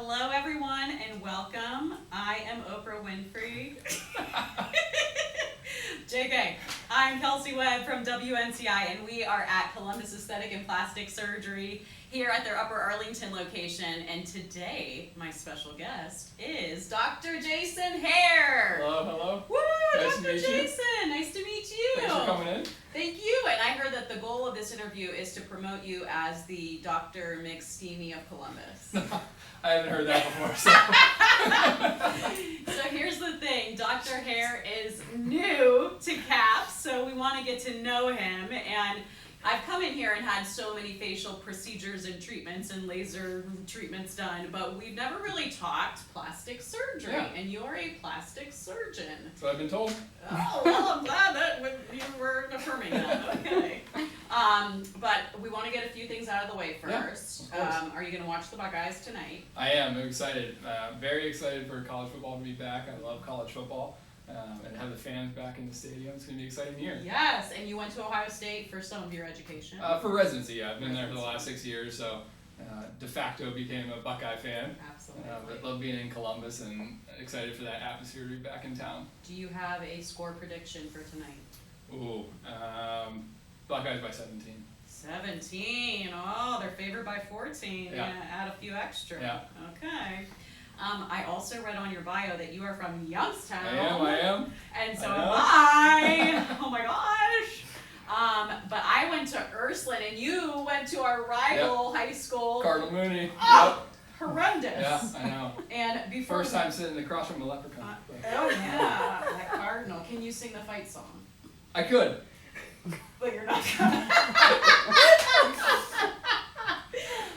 Hello, everyone, and welcome. I am Oprah Winfrey. JK. I'm Kelsey Webb from WNCI, and we are at Columbus Aesthetic and Plastic Surgery here at their Upper Arlington location. And today, my special guest is Dr. Jason Hehr. Hello, hello. Woo, Nice Dr. to meet Jason, nice to meet you. Thanks for coming in. Thank you. And I heard that the goal of this interview is to promote you as the Dr. McSteamy of Columbus. I haven't heard that before, so. So here's the thing, Dr. Hehr is new to CAPS, so we want to get to know him, and I've come in here and had so many facial procedures and treatments and laser treatments done, but we've never really talked plastic surgery, and you're a plastic surgeon. So I've been told. Oh, well, I'm glad that you were affirming that. Okay. But we want to get a few things out of the way first. Yeah, are you going to watch the Buckeyes tonight? I am. I'm excited. Very excited for college football to be back. I love college football. And have the fans back in the stadium. It's going to be an exciting year. Yes, and you went to Ohio State for some of your education. For residency, yeah. I've been there for the last 6 years, so de facto became a Buckeye fan. Absolutely. But love being in Columbus and excited for that atmosphere to be back in town. Do you have a score prediction for tonight? Ooh, Buckeyes by 17. 17. Oh, they're favored by 14. Yeah. Add a few extra. Yeah. Okay. I also read on your bio that you are from Youngstown. I am. And so am I. Oh my gosh. But I went to Ursuline, and you went to our rival high school. Cardinal Mooney. Oh, horrendous. Yeah, I know. And before First time sitting across from a leprechaun. Oh yeah, that Cardinal. Can you sing the fight song? I could. But you're not gonna.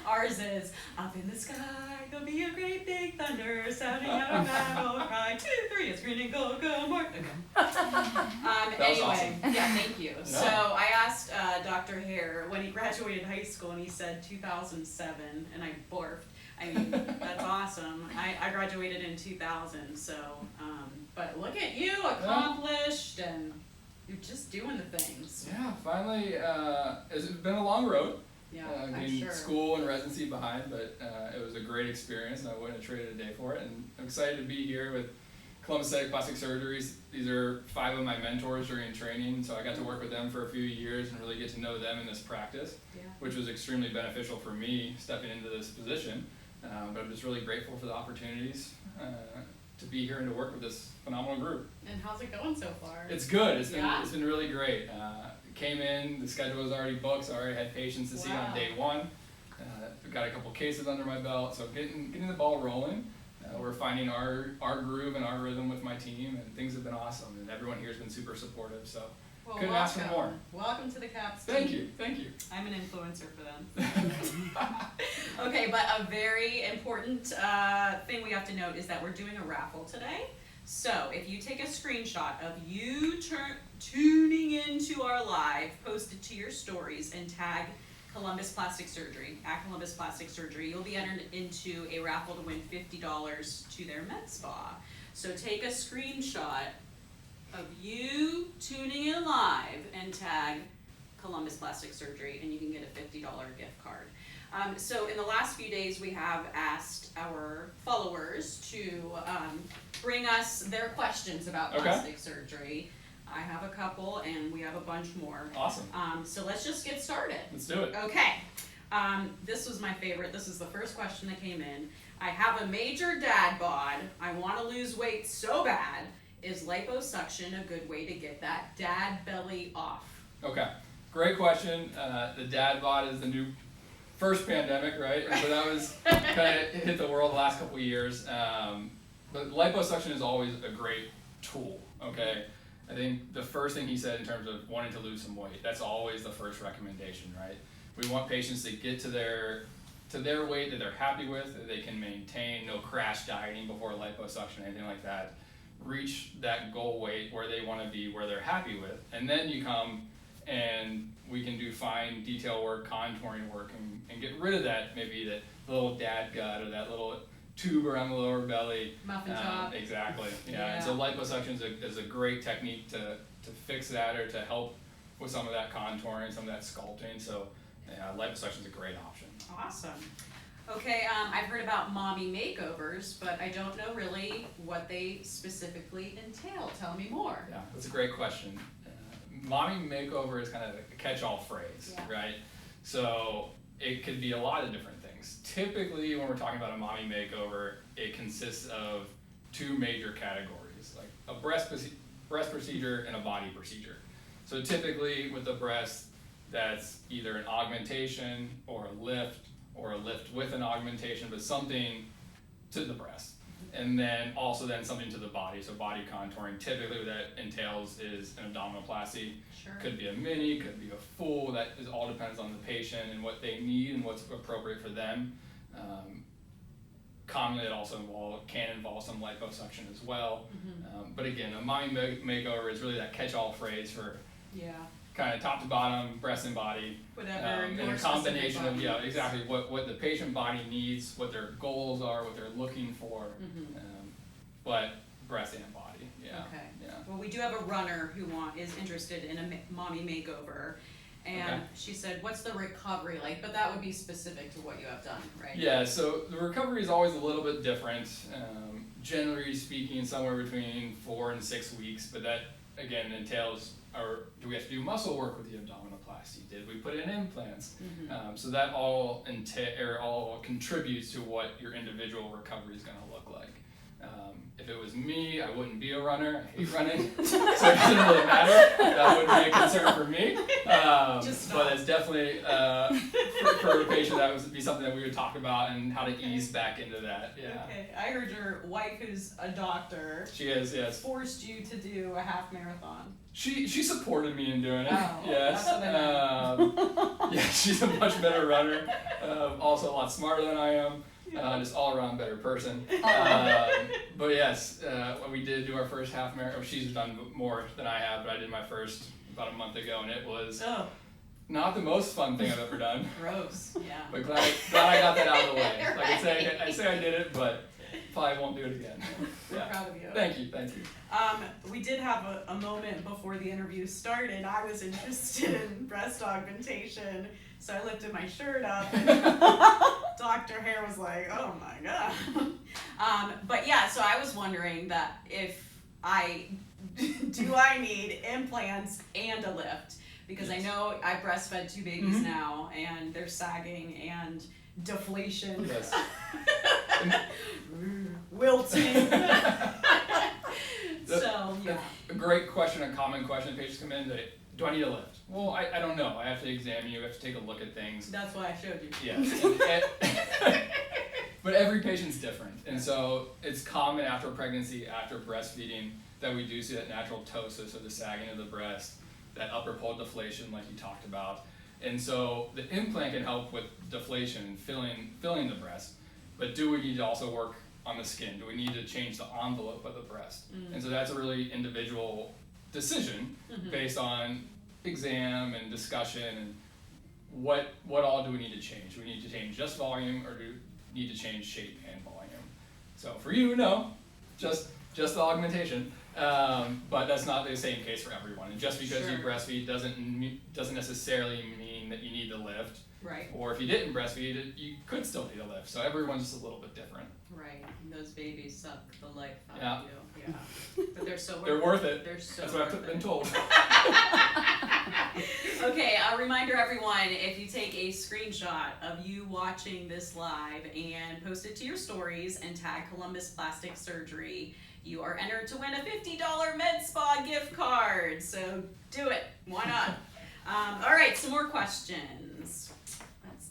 Ours is up in the sky, there'll be a great big thunder, sounding out a battle cry. 2, 3, it's green and gold, go more. Okay. Anyway, awesome. yeah, thank you. No. So I asked Dr. Hehr when he graduated high school, and he said 2007, and I barfed. I mean, that's awesome. I graduated in 2000, so, but look at you, accomplished, and you're just doing the things. Yeah, finally, it's been a long road. Yeah, Getting sure. school and residency behind, but it was a great experience, and I wouldn't have traded a day for it. And I'm excited to be here with Columbus Aesthetic Plastic Surgeries. These are 5 of my mentors during training, so I got to work with them for a few years and really get to know them in this practice, which was extremely beneficial for me stepping into this position. But I'm just really grateful for the opportunities to be here and to work with this phenomenal group. And how's it going so far? It's good. It's been really great. Came in, the schedule was already booked, so I already had patients to see on day 1. Got a couple cases under my belt, so getting the ball rolling. We're finding our groove and our rhythm with my team, and things have been awesome. And everyone here has been super supportive, so couldn't ask for more. Welcome to the CAPS team. Thank you. I'm an influencer for them. Okay, but a very important thing we have to note is that we're doing a raffle today. So if you take a screenshot of you tuning into our live, post it to your stories, and tag Columbus Plastic Surgery, at Columbus Plastic Surgery, you'll be entered into a raffle to win $50 to their med spa. So take a screenshot of you tuning in live and tag Columbus Plastic Surgery, and you can get a $50 gift card. So in the last few days, we have asked our followers to bring us their questions about plastic surgery. I have a couple, and we have a bunch more. Awesome. So let's just get started. Let's do it. Okay. This was my favorite. This is the first question that came in. I have a major dad bod. I want to lose weight so bad. Is liposuction a good way to get that dad belly off? Okay. Great question. The dad bod is the new first pandemic, right? And so that was kind of hit the world the last couple of years. But liposuction is always a great tool, okay? I think the first thing he said in terms of wanting to lose some weight, that's always the first recommendation, right? We want patients to get to their weight that they're happy with, that they can maintain, no crash dieting before liposuction, anything like that. Reach that goal weight where they want to be, where they're happy with. And then you come and we can do fine detail work, contouring work, and get rid of that, maybe that little dad gut or that little tube around the lower belly. Muffin top. Exactly. Yeah. And so liposuction is a great technique to fix that or to help with some of that contouring, some of that sculpting. So liposuction is a great option. Awesome. Okay, I've heard about mommy makeovers, but I don't know really what they specifically entail. Tell me more. Yeah, that's a great question. Mommy makeover is kind of a catch-all phrase, right? So it could be a lot of different things. Typically, when we're talking about a mommy makeover, it consists of two major categories, like a breast procedure and a body procedure. So typically with the breast, that's either an augmentation or a lift with an augmentation, but something to the breast. And then also then something to the body, so body contouring. Typically what that entails is an abdominoplasty. Sure. Could be a mini, could be a full, that is all depends on the patient and what they need and what's appropriate for them. Commonly it also can involve some liposuction as well. But again, a mommy makeover is really that catch-all phrase for kind of top to bottom, breast and body. Whatever and a combination of, exactly what the patient body needs, what their goals are, what they're looking for, but breast and body, Okay. Well, we do have a runner who is interested in a mommy makeover, and she said, what's the recovery like? But that would be specific to what you have done, right? Yeah, so the recovery is always a little bit different. Generally speaking, somewhere between 4 and 6 weeks, but that again entails, or do we have to do muscle work with the abdominoplasty? Did we put in implants? So that all contributes to what your individual recovery is going to look like. If it was me, I wouldn't be a runner. I hate running, so it doesn't really matter. That wouldn't be a concern for me. But it's definitely for a patient, that would be something that we would talk about and how to ease back into that. Yeah. Okay. I heard your wife, who's a doctor, she is, yes, forced you to do a half marathon. She supported me in doing it. Oh, yes. That's what I yeah, she's a much better runner. Also a lot smarter than I am. Just all around better person. But yes, when we did do our first half marathon, she's done more than I have, but I did my first about a month ago, and it was not the most fun thing I've ever done. Gross. Yeah. But glad I got that out of the way. Right. Like I say I did it, but probably won't do it again. We're proud of you. Thank you. We did have a moment before the interview started. I was interested in breast augmentation, so I lifted my shirt up, and Dr. Hehr was like, "Oh my god!" But yeah, so I was wondering that if I need implants and a lift, because I know I breastfed 2 babies now, and they're sagging and deflation. Yes. Wilting. So, yeah. A great question, a common question. Patients come in, do I need a lift? Well, I don't know. I have to examine you. I have to take a look at things. That's why I showed you. Yeah. But every patient's different. And so it's common after pregnancy, after breastfeeding, that we do see that natural ptosis, or the sagging of the breast, that upper pole deflation like you talked about. And so the implant can help with deflation, filling the breast. But do we need to also work on the skin? Do we need to change the envelope of the breast? And so that's a really individual decision based on exam and discussion and what all do we need to change? Do we need to change just volume, or do we need to change shape and volume? So for you, no, just the augmentation. But that's not the same case for everyone. And just because you breastfeed doesn't necessarily mean that you need to lift. Right. Or if you didn't breastfeed, you could still need a lift. So everyone's just a little bit different. Right. And those babies suck the life out Yeah. of you. Yeah. But they're so They're worth it. They're so That's what worth I've been it. told. Okay, a reminder everyone, if you take a screenshot of you watching this live and post it to your stories and tag Columbus Plastic Surgery, you are entered to win a $50 Med Spa gift card. So do it. Why not? All right, some more questions.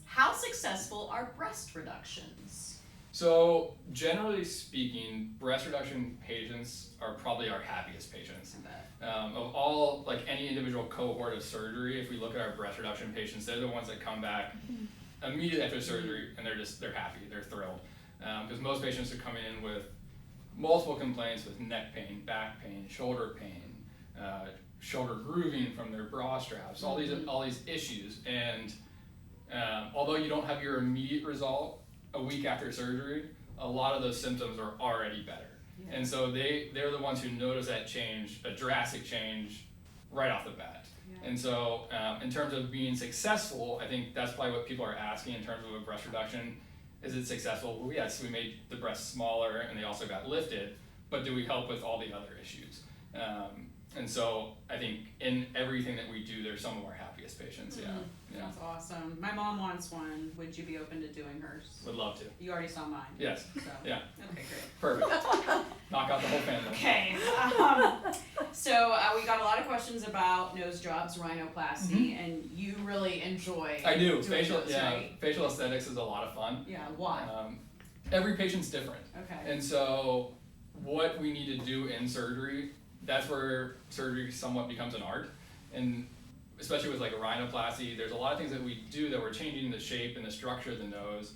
How successful are breast reductions? So generally speaking, breast reduction patients are probably our happiest patients. Of all, like any individual cohort of surgery, if we look at our breast reduction patients, they're the ones that come back immediately after surgery and they're happy, they're thrilled. Because most patients are coming in with multiple complaints with neck pain, back pain, shoulder grooving from their bra straps, all these issues. And although you don't have your immediate result a week after surgery, a lot of those symptoms are already better. Yeah. And so they're the ones who notice that change, a drastic change, right off the bat. Yeah. And so in terms of being successful, I think that's probably what people are asking in terms of a breast reduction. Is it successful? Well, yes, we made the breasts smaller and they also got lifted, but do we help with all the other issues? And so I think in everything that we do, there's some of our happiest patients. Yeah. That's awesome. My mom wants one. Would you be open to doing hers? Would love to. You already saw mine. Yes. So. Yeah. Okay, great. Perfect. Knock out the whole family. Okay. So we got a lot of questions about nose jobs, rhinoplasty, and you really enjoy. I do. doing Facial, those, yeah. right? Facial aesthetics is a lot of fun. Yeah. Why? Every patient's different. Okay. And so what we need to do in surgery, that's where surgery somewhat becomes an art. And especially with like a rhinoplasty, there's a lot of things that we do that we're changing the shape and the structure of the nose,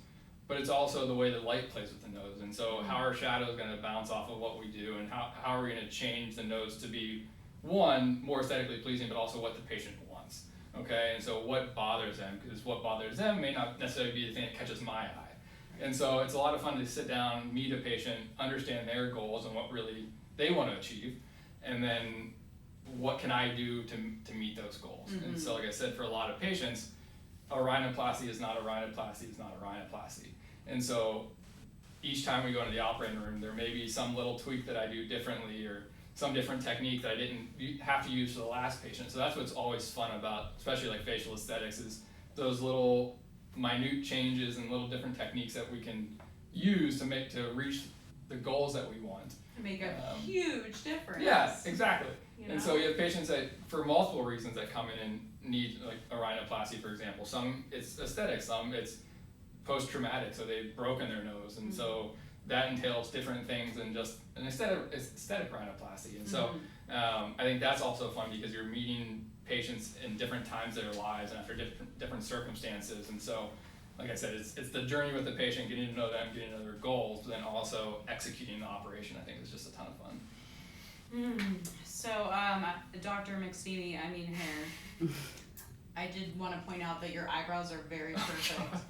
but it's also the way the light plays with the nose. And so how our shadow is going to bounce off of what we do, and how are we going to change the nose to be, one, more aesthetically pleasing, but also what the patient wants. Okay, and so what bothers them, because what bothers them may not necessarily be the thing that catches my eye. And so it's a lot of fun to sit down, meet a patient, understand their goals and what really they want to achieve, and then what can I do to meet those goals. And so like I said, for a lot of patients, a rhinoplasty is not a rhinoplasty is not a rhinoplasty. And so each time we go into the operating room, there may be some little tweak that I do differently, or some different technique that I didn't have to use for the last patient. So that's what's always fun about, especially like facial aesthetics, is those little minute changes and little different techniques that we can use to reach the goals that we want. To make a huge difference. Yeah, exactly. You know? And so you have patients that, for multiple reasons, that come in and need like a rhinoplasty, for example. Some it's aesthetic, some it's post-traumatic, so they've broken their nose, and so that entails different things than just an aesthetic rhinoplasty. And so I think that's also fun because you're meeting patients in different times of their lives and after different circumstances. And so, like I said, it's the journey with the patient, getting to know them, getting to know their goals, but then also executing the operation. I think is just a ton of fun. So, Dr. McSteamy, I mean Hehr, I did want to point out that your eyebrows are very perfect.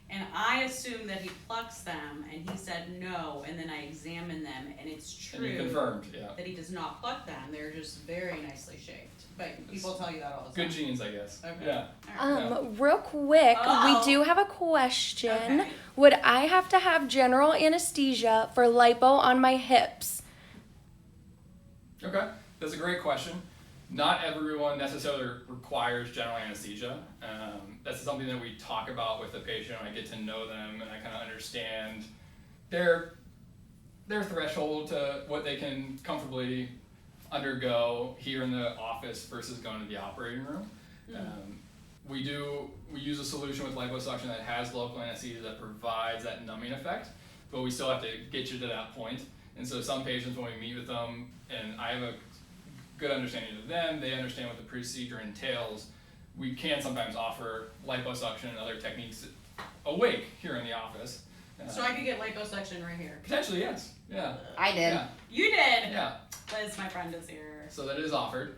And I assumed that he plucks them, and he said no, and then I examined them, and it's true. And you confirmed, yeah. That he does not pluck them. They're just very nicely shaped. But people tell you that all the time. Good genes, I guess. Okay. Yeah. Real quick, Oh. we do have a question. Okay. Would I have to have general anesthesia for lipo on my hips? Okay, that's a great question. Not everyone necessarily requires general anesthesia. That's something that we talk about with the patient when I get to know them and I kind of understand their threshold to what they can comfortably undergo here in the office versus going to the operating room. We use a solution with liposuction that has local anesthesia that provides that numbing effect, but we still have to get you to that point. And so some patients, when we meet with them, and I have a good understanding of them, they understand what the procedure entails, we can sometimes offer liposuction and other techniques awake here in the office. So I could get liposuction right here. Potentially, yes. Yeah. I did. Yeah. You did. Yeah. Liz, my friend, is here. So that is offered.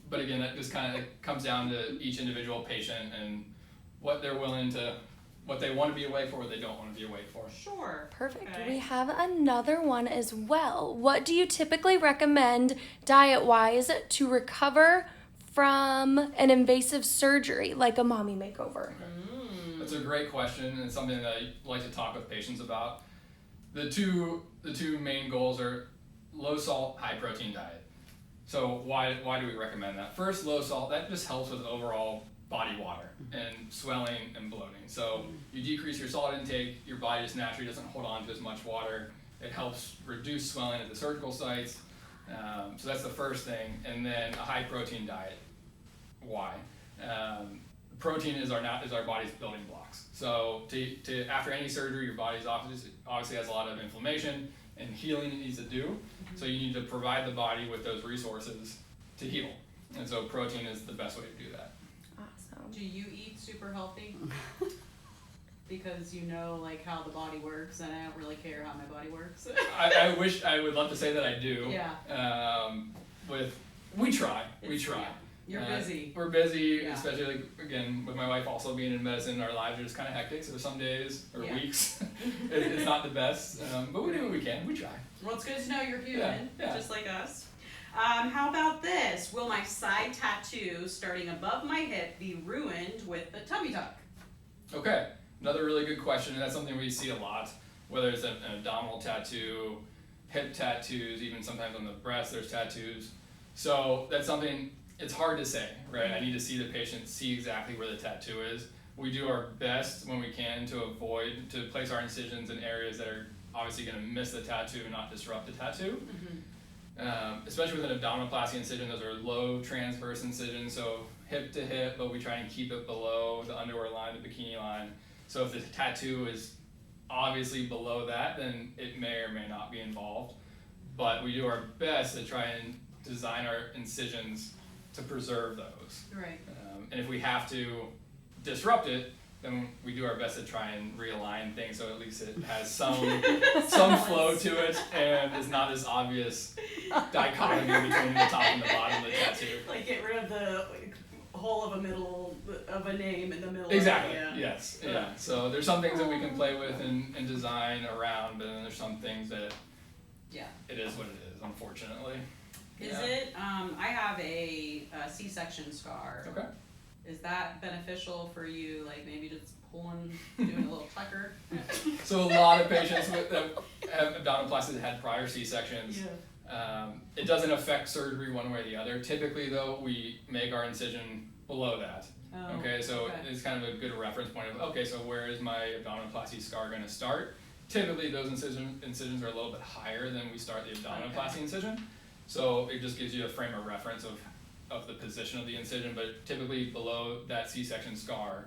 But again, that just kind of comes down to each individual patient and what they're willing to, what they want to be awake for, what they don't want to be awake for. Sure. Perfect. Okay. We have another one as well. What do you typically recommend diet-wise to recover from an invasive surgery like a mommy makeover? That's a great question, and it's something that I like to talk with patients about. The two main goals are low salt, high protein diet. So why do we recommend that? First, low salt, that just helps with overall body water and swelling and bloating. So you decrease your salt intake, your body just naturally doesn't hold on to as much water. It helps reduce swelling at the surgical sites. So that's the first thing. And then a high protein diet. Why? Protein is our body's building blocks. So to after any surgery, your body's obviously has a lot of inflammation and healing it needs to do. So you need to provide the body with those resources to heal. And so protein is the best way to do that. Awesome. Do you eat super healthy? Because you know like how the body works, and I don't really care how my body works. I would love to say that I do. Yeah. We try. Yeah. You're busy. We're busy, Yeah. especially like again with my wife also being in medicine. Our lives are just kind of hectic. So some days or Yeah. weeks, it's not the best. But we do what we can. We try. Well, it's good to know you're human, Yeah. just like us. How about this? Will my side tattoo starting above my hip be ruined with the tummy tuck? Okay. Another really good question, and that's something we see a lot, whether it's an abdominal tattoo, hip tattoos, even sometimes on the breast there's tattoos. So that's something, it's hard to say, right? I need to see the patient, see exactly where the tattoo is. We do our best when we can to place our incisions in areas that are obviously going to miss the tattoo and not disrupt the tattoo. Especially with an abdominoplasty incision, those are low transverse incisions, so hip to hip, but we try and keep it below the underwear line, the bikini line. So if the tattoo is obviously below that, then it may or may not be involved. But we do our best to try and design our incisions to preserve those. Right. And if we have to disrupt it, then we do our best to try and realign things so at least it has some flow to it and is not this obvious dichotomy between the top and the bottom of the tattoo. Like get rid of the hole of a name in the middle. Exactly. Of it, Yes. Yeah. So there's some things that we can play with and design around, but then there's some things that it is what it is, unfortunately. Is it? I have a C-section scar. Okay. Is that beneficial for you? Like maybe just doing a little tucker? So a lot of patients that have abdominoplasty that had prior C-sections, it doesn't affect surgery one way or the other. Typically though, we make our incision below that. Okay, so it's kind of a good reference point of, okay, so where is my abdominoplasty scar going to start? Typically those incisions are a little bit higher than we start the abdominoplasty incision. So it just gives you a frame of reference of the position of the incision, but typically below that C-section scar,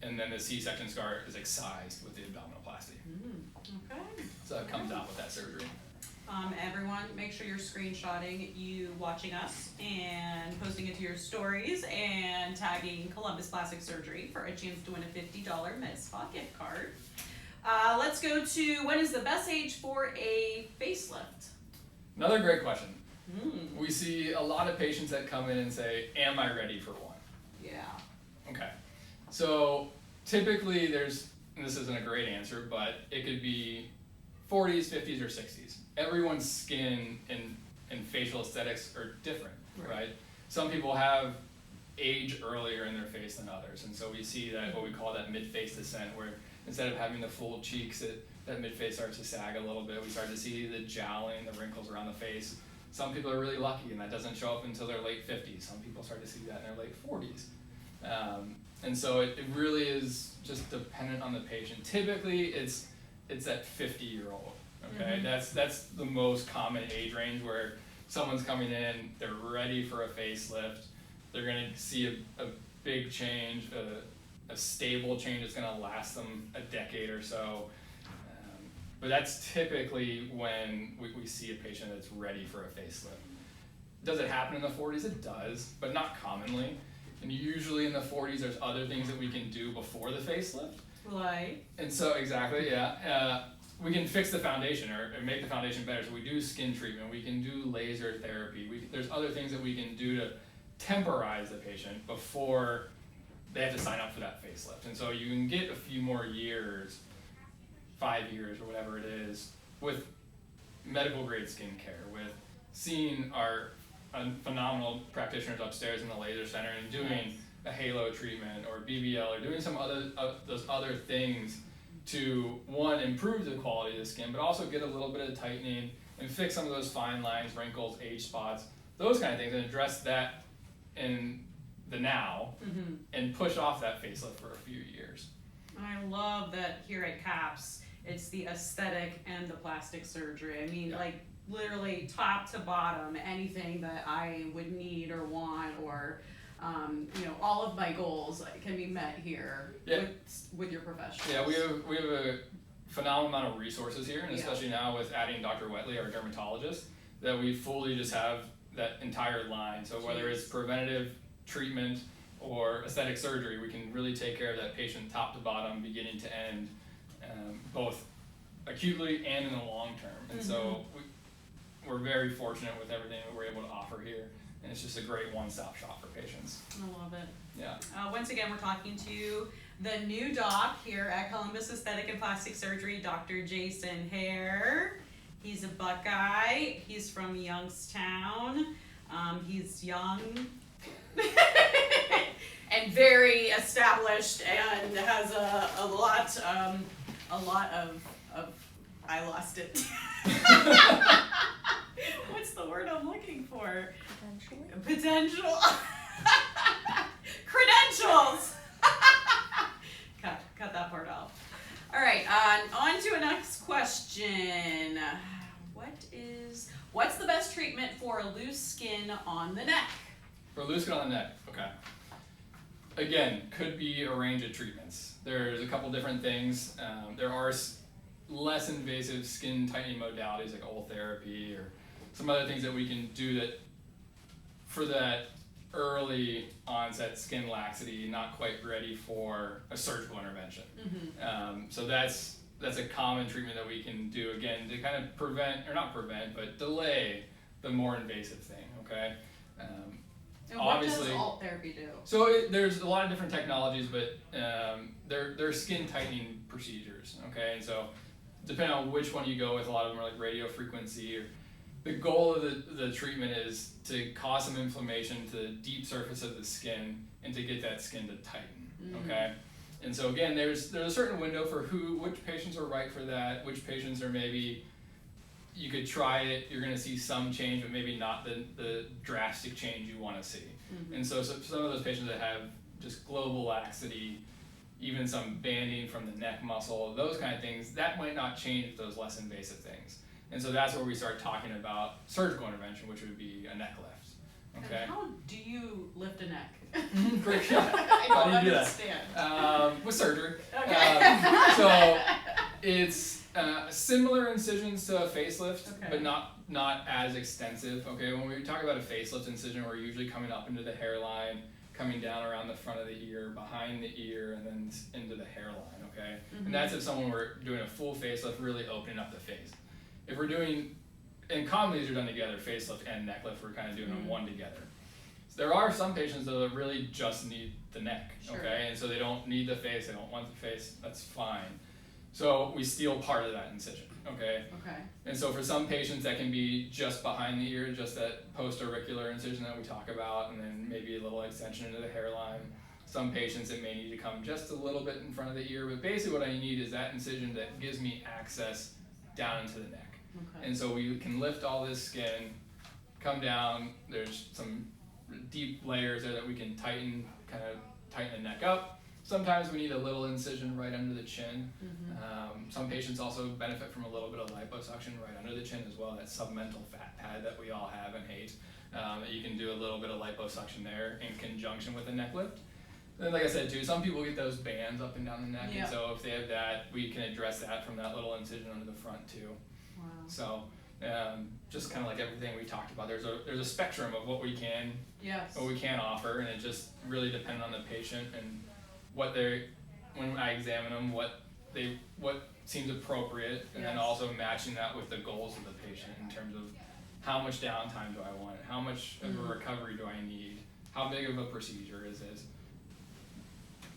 and then the C-section scar is excised with the abdominoplasty. Okay. So it comes out with that surgery. Everyone, make sure you're screenshotting you watching us and posting it to your stories and tagging Columbus Plastic Surgery for a chance to win a $50 Med Spa gift card. Let's go to, when is the best age for a facelift? Another great question. We see a lot of patients that come in and say, am I ready for one? Yeah. Okay. So typically and this isn't a great answer, but it could be 40s, 50s, or 60s. Everyone's skin and facial aesthetics are different, right? Some people have age earlier in their face than others, and so we see that what we call that mid-face descent, where instead of having the full cheeks, that mid-face starts to sag a little bit. We start to see the jowling, the wrinkles around the face. Some people are really lucky and that doesn't show up until their late 50s. Some people start to see that in their late 40s. And so it really is just dependent on the patient. Typically it's that 50-year-old, okay? That's the most common age range where someone's coming in, they're ready for a facelift, they're gonna see a big change, a stable change that's gonna last them a decade or so. But that's typically when we see a patient that's ready for a facelift. Does it happen in the 40s? It does, but not commonly. And usually in the 40s, there's other things that we can do before the facelift. Right. And so, exactly, yeah. We can fix the foundation or make the foundation better. So we do skin treatment, we can do laser therapy. There's other things that we can do to temporize the patient before they have to sign up for that facelift. And so you can get a few more years, 5 years or whatever it is, with medical grade skincare, with seeing our phenomenal practitioners upstairs in the laser center and doing a halo treatment or BBL or doing some other those other things to, one, improve the quality of the skin, but also get a little bit of tightening and fix some of those fine lines, wrinkles, age spots, those kind of things, and address that in the now and push off that facelift for a few years. I love that here at CAPS, it's the aesthetic and the plastic surgery. I mean, like literally top to bottom, anything that I would need or want or, all of my goals can be met here with your professionals. Yeah, we have a phenomenal amount of resources here, and especially now with adding Dr. Wetley, our dermatologist, that we fully just have that entire line. So whether it's preventative treatment or aesthetic surgery, we can really take care of that patient top to bottom, beginning to end, both acutely and in the long term. And so we're very fortunate with everything that we're able to offer here, and it's just a great one-stop shop for patients. I love it. Yeah. Once again, we're talking to the new doc here at Columbus Aesthetic and Plastic Surgery, Dr. Jason Hehr. He's a Buckeye. He's from Youngstown. He's young. and very established and has a lot of I lost it. What's the word I'm looking for? Potential. Credentials. Cut that part off. All right, on to a next question. What's the best treatment for loose skin on the neck? For loose skin on the neck, okay. Again, could be a range of treatments. There's a couple different things. There are less invasive skin tightening modalities like oil therapy or some other things that we can do that for that early onset skin laxity, not quite ready for a surgical intervention. So that's a common treatment that we can do, again, to kind of prevent, or not prevent, but delay the more invasive thing, okay? And what does alt therapy do? So there's a lot of different technologies, but they're skin tightening procedures, okay? And so depending on which one you go with, a lot of them are like radio frequency. Or the goal of the treatment is to cause some inflammation to the deep surface of the skin and to get that skin to tighten, okay? And so again, there's a certain window for which patients are right for that, which patients are maybe, you could try it, you're gonna see some change, but maybe not the drastic change you wanna see. And so some of those patients that have just global laxity, even some banding from the neck muscle, those kind of things, that might not change those less invasive things. And so that's where we start talking about surgical intervention, which would be a neck lift. Okay. And how do you lift a neck? Great shot. I don't How do you do understand. that? With surgery. Okay. So it's similar incisions to a facelift, Okay. but not as extensive. Okay, when we talk about a facelift incision, we're usually coming up into the hairline, coming down around the front of the ear, behind the ear, and then into the hairline. Okay, and that's if someone were doing a full facelift, really opening up the face. If we're doing, and commonly these are done together, facelift and neck lift, we're kind of doing them one together. So there are some patients that really just need the neck, okay? And so they don't need the face, they don't want the face, that's fine. So we steal part of that incision, okay? Okay. And so for some patients that can be just behind the ear, just that post-auricular incision that we talk about, and then maybe a little extension into the hairline. Some patients it may need to come just a little bit in front of the ear, but basically what I need is that incision that gives me access down into the neck. Okay. And so we can lift all this skin, come down, there's some deep layers there that we can tighten the neck up. Sometimes we need a little incision right under the chin. Some patients also benefit from a little bit of liposuction right under the chin as well, that submental fat pad that we all have and hate. You can do a little bit of liposuction there in conjunction with the neck lift. Then like I said too, some people get those bands up and down the neck, and so if they have that, we can address that from that little incision under the front too. Wow. So just kind of like everything we talked about, there's a spectrum of what we can offer, and it just really depends on the patient and when I examine them, what seems appropriate, and then also matching that with the goals of the patient in terms of how much downtime do I want, how much of a recovery do I need, how big of a procedure is this,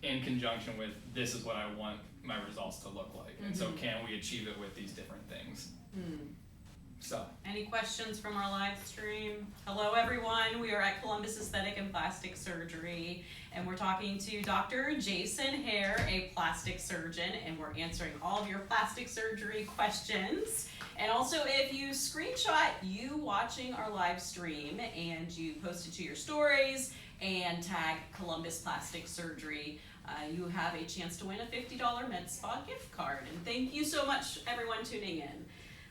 in conjunction with this is what I want my results to look like, and so can we achieve it with these different things. So, any questions from our live stream? Hello everyone, we are at Columbus Aesthetic and Plastic Surgery, and we're talking to Dr. Jason Hehr, a plastic surgeon, and we're answering all of your plastic surgery questions. And also, if you screenshot you watching our live stream and you post it to your stories and tag Columbus Plastic Surgery, you have a chance to win a $50 Med Spa gift card. And thank you so much everyone tuning in.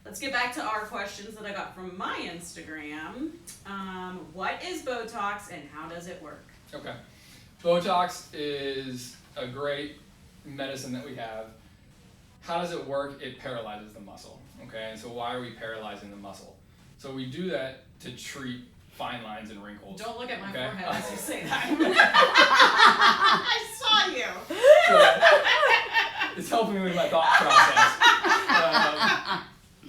Let's get back to our questions that I got from my Instagram. What is Botox and how does it work? okay. Botox is a great medicine that we have. How does it work? It paralyzes the muscle, okay? And so why are we paralyzing the muscle? So we do that to treat fine lines and wrinkles. Don't look at my okay? forehead as you say that. I saw you. So, it's helping me with my thought process.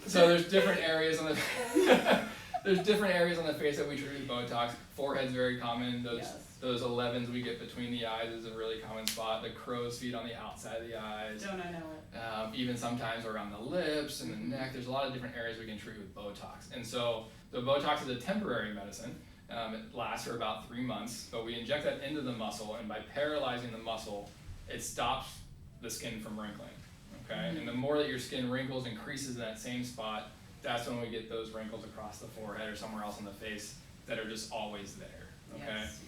So there's different areas on the face that we treat with Botox. Forehead's very common. Those 11s we get between the eyes is a really common spot. The crow's feet on the outside of the eyes. Don't I know it? Even sometimes around the lips and the neck. There's a lot of different areas we can treat with Botox. And so the Botox is a temporary medicine. It lasts for about 3 months, but we inject that into the muscle, and by paralyzing the muscle, it stops the skin from wrinkling, okay? And the more that your skin wrinkles, increases in that same spot, that's when we get those wrinkles across the forehead or somewhere else on the face that are just always there, okay? Yes.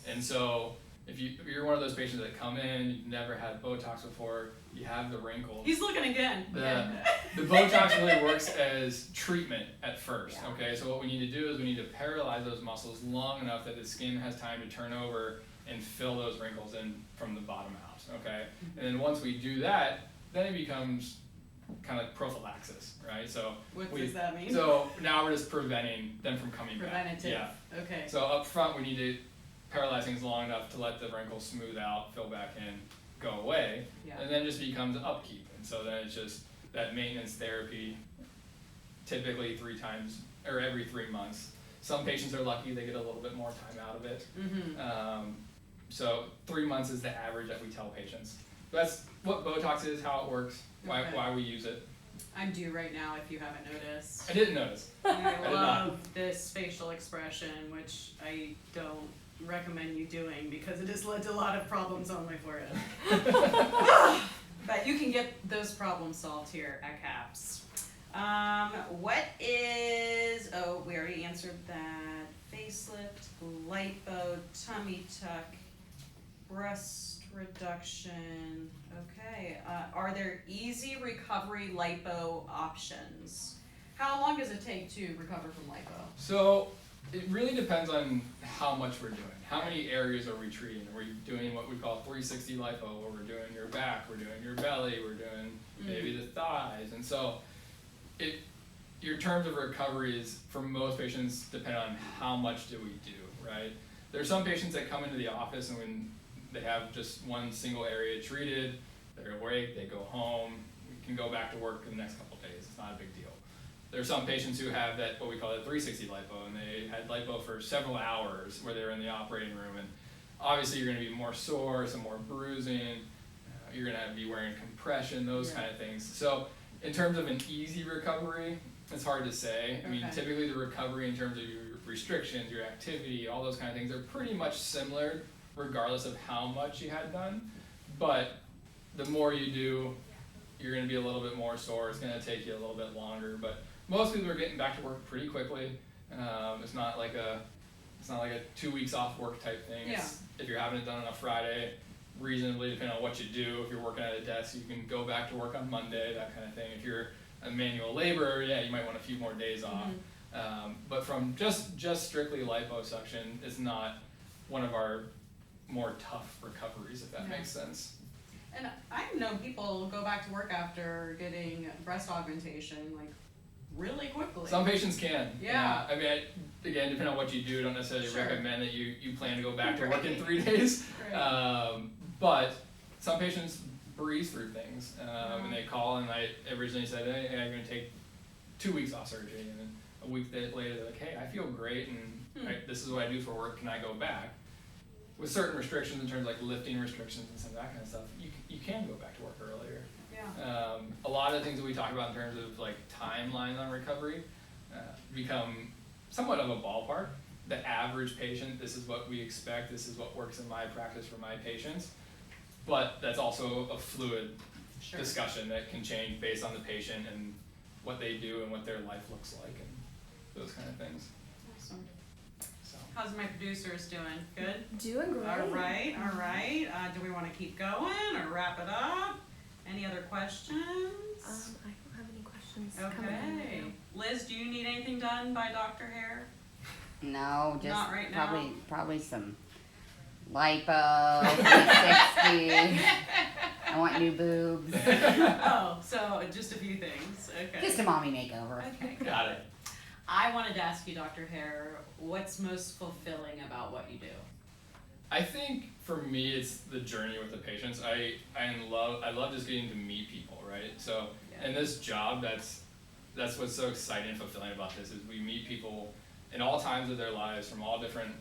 And so, if you're one of those patients that come in, you've never had Botox before, you have the wrinkles. He's looking again. The Botox really works as treatment at first, okay? So what we need to do is we need to paralyze those muscles long enough that the skin has time to turn over and fill those wrinkles in from the bottom out, okay? And then once we do that, then it becomes kind of like prophylaxis, right? So what does that mean? So now we're just preventing them from coming back. Preventative. Yeah. Okay. So up front, we need to paralyze things long enough to let the wrinkles smooth out, fill back in, go away, and then just becomes upkeep. And so then it's just that maintenance therapy, typically 3 times or every 3 months. Some patients are lucky; they get a little bit more time out of it. So 3 months is the average that we tell patients. That's what Botox is, how it works, why we use it. I'm due right now if you haven't noticed. I didn't notice. I love this facial expression, which I don't recommend you doing because it has led to a lot of problems on my forehead. But you can get those problems solved here at CAPS. What is, we already answered that. Facelift, lipo, tummy tuck, breast reduction. Okay, are there easy recovery lipo options? How long does it take to recover from lipo? So it really depends on how much we're doing. How many areas are we treating? Are we doing what we call 360 lipo, where we're doing your back, we're doing your belly, we're doing maybe the thighs, and so your terms of recovery is, for most patients, depend on how much do we do, right? There are some patients that come into the office and when they have just one single area treated, they're awake, they go home, we can go back to work in the next couple of days. It's not a big deal. There are some patients who have that, what we call that 360 lipo, and they had lipo for several hours where they were in the operating room, and obviously you're going to be more sore, some more bruising, you're going to be wearing compression, those kind of things. So in terms of an easy recovery, it's hard to say. I mean, typically the recovery in terms of your restrictions, your activity, all those kind of things are pretty much similar regardless of how much you had done, but the more you do, you're going to be a little bit more sore. It's going to take you a little bit longer, but most people are getting back to work pretty quickly. It's not like a 2 weeks off work type thing. It's, if you're having it done on a Friday, reasonably depending on what you do. If you're working at a desk, you can go back to work on Monday, that kind of thing. If you're a manual laborer, you might want a few more days off. But from just strictly liposuction is not one of our more tough recoveries, if that makes sense. And I've known people go back to work after getting breast augmentation, like, really quickly. Some patients can. Yeah. I mean, again, depending on what you do, don't necessarily recommend that you plan to go back to work in 3 days. But some patients breeze through things. And they call, and I originally said, hey, I'm going to take 2 weeks off surgery. And then a week later, they're like, hey, I feel great, and this is what I do for work. Can I go back? With certain restrictions in terms of like lifting restrictions and some of that kind of stuff, you can go back to work earlier. A lot of the things that we talk about in terms of like timelines on recovery become somewhat of a ballpark. The average patient, this is what we expect, this is what works in my practice for my patients, but that's also a fluid discussion that can change based on the patient and what they do and what their life looks like and those kind of things. Awesome. How's my producers doing? Good? Doing great. All right. Do we want to keep going or wrap it up? Any other questions? I don't have any questions. Okay. Liz, do you need anything done by Dr. Hehr? No, just Not right now. probably some lipo, 360. I want new boobs. Oh, so just a few things. Okay. Just a mommy makeover. Okay. Got it. I wanted to ask you, Dr. Hehr, what's most fulfilling about what you do? I think for me, it's the journey with the patients. I love just getting to meet people, right? So in this job, that's what's so exciting and fulfilling about this is we meet people in all times of their lives from all different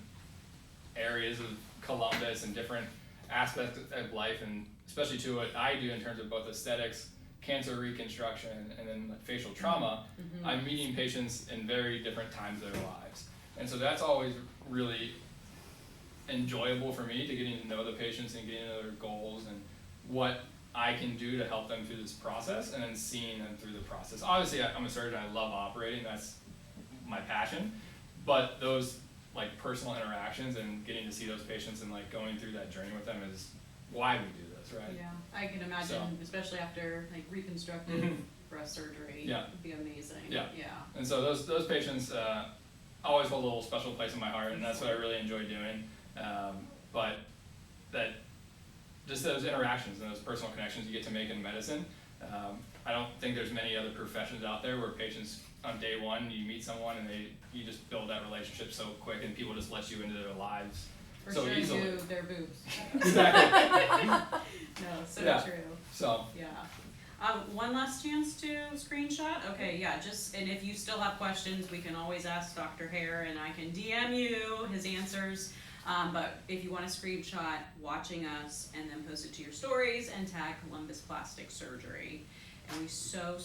areas of Columbus and different aspects of life, and especially to what I do in terms of both aesthetics, cancer reconstruction, and then like facial trauma. I'm meeting patients in very different times of their lives, and so that's always really enjoyable for me to getting to know the patients and getting to know their goals and what I can do to help them through this process, and then seeing them through the process. Obviously, I'm a surgeon, I love operating, that's my passion, but those like personal interactions and getting to see those patients and like going through that journey with them is why we do this, right? Yeah, I can imagine, So. especially after like reconstructive breast surgery. Yeah. It'd be amazing. Yeah. Yeah. And so those patients always hold a little special place in my heart, and that's what I really enjoy doing. But that just those interactions and those personal connections you get to make in medicine. I don't think there's many other professions out there where patients on day one you meet someone and you just build that relationship so quick, and people just let you into their lives For so sure easily. do their boobs. Exactly. No, so Yeah. true. So Yeah. One last chance to screenshot. Okay, yeah, and if you still have questions, we can always ask Dr. Hehr, and I can DM you his answers. But if you want to screenshot watching us and then post it to your stories and tag Columbus Plastic Surgery. And we so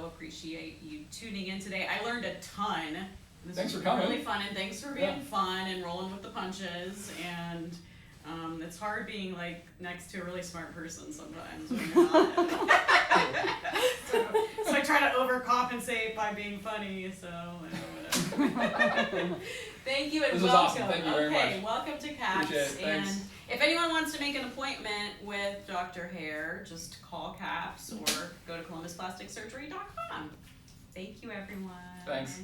appreciate you tuning in today. I learned a ton. This Thanks was for coming. really fun, and thanks for being fun and rolling with the punches. And it's hard being like next to a really smart person sometimes when you're not. so I try to overcompensate by being funny. So whatever. Thank you and This was welcome. awesome. Thank you very Okay, much. welcome to CAPS. Appreciate it. And Thanks. if anyone wants to make an appointment with Dr. Hehr, just call CAPS or go to ColumbusPlasticSurgery.com. Thank you, everyone. Thanks.